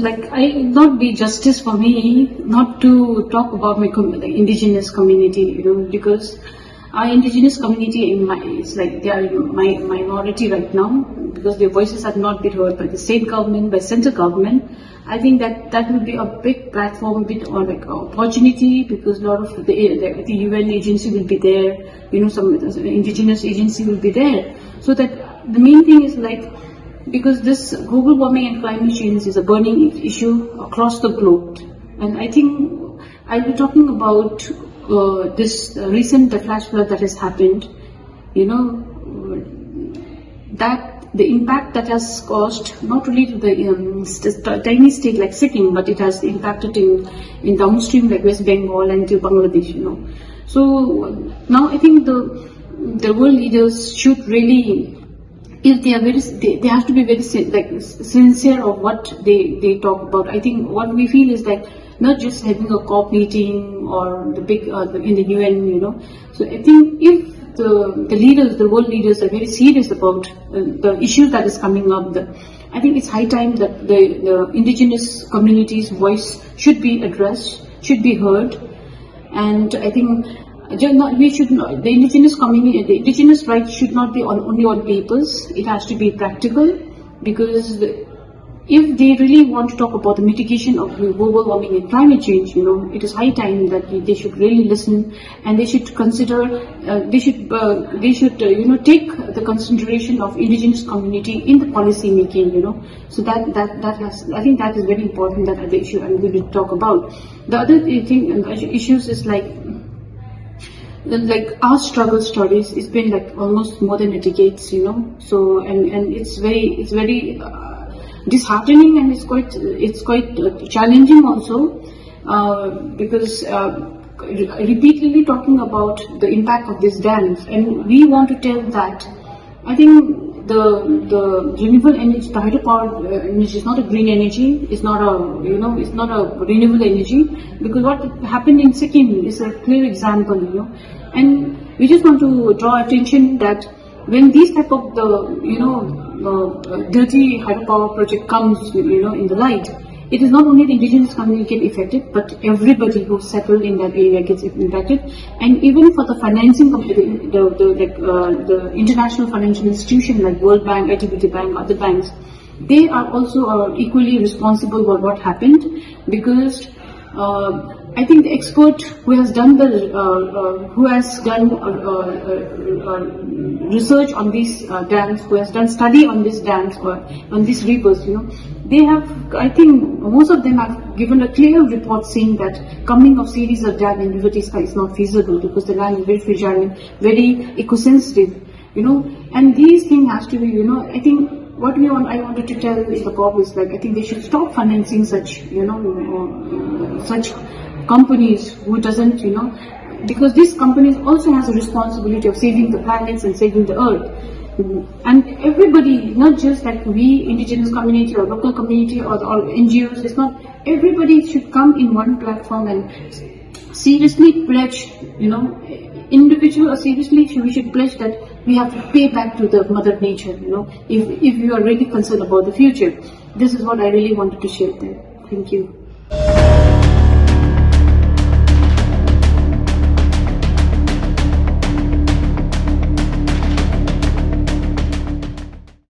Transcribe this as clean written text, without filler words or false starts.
like, it would not be justice for me not to talk about my indigenous community, because our indigenous community it's like they are minority right now, because their voices have not been heard by the state government, by central government. I think that would be a big platform, bit or like opportunity, because a lot of the UN agency will be there, some indigenous agency will be there. So that the main thing is like, because this global warming and climate change is a burning issue across the globe, and I think I'll be talking about this recent flash flood that has happened. That the impact that has caused not only to the tiny state like Sikkim, but it has impacted in downstream like West Bengal and to Bangladesh. So now I think the world leaders should really, if they are they have to be very sincere of what they talk about. I think what we feel is that not just having a COP meeting or the big in the UN, So I think if the leaders, the world leaders, are very serious about the issues that is coming up, I think it's high time that the indigenous community's voice should be addressed, should be heard, and I think. The indigenous community, the indigenous rights should not be only on papers. It has to be practical, because if they really want to talk about the mitigation of global warming and climate change, it is high time that they should really listen, and they should consider, they should take the consideration of indigenous community in the policy making, So I think that is very important. That the issue I'm going to talk about. The other thing, issues is like our struggle stories. It's been like almost more than a decade, So and it's very disheartening, and it's quite challenging also, because repeatedly talking about the impact of these dams, and we want to tell that I think the renewable energy, the hydropower energy is not a green energy. It's not it's not a renewable energy, because what happened in Sikkim is a clear example, and we just want to draw attention that when these type of dirty hydropower project comes, in the light, it is not only the indigenous community get affected, but everybody who settled in that area gets impacted. And even for the financing of the international financial institution like World Bank, IDB Bank, other banks, they are also equally responsible for what happened, because I think the expert who has done research on these dams, who has done study on these dams or on these rivers, they have, I think most of them have given a clear report saying that coming of series of dam in River Teesta is not feasible, because the land is very fragile and very eco-sensitive, and these things has to be, I think what I wanted to tell is the COP is like, I think they should stop financing such, such companies who doesn't, because these companies also has a responsibility of saving the planets and saving the earth. And everybody, not just like we, indigenous community or local community or NGOs, it's not, everybody should come in one platform and seriously pledge, individual or seriously we should pledge that we have to pay back to the mother nature, if you are really concerned about the future. This is what I really wanted to share there. Thank you.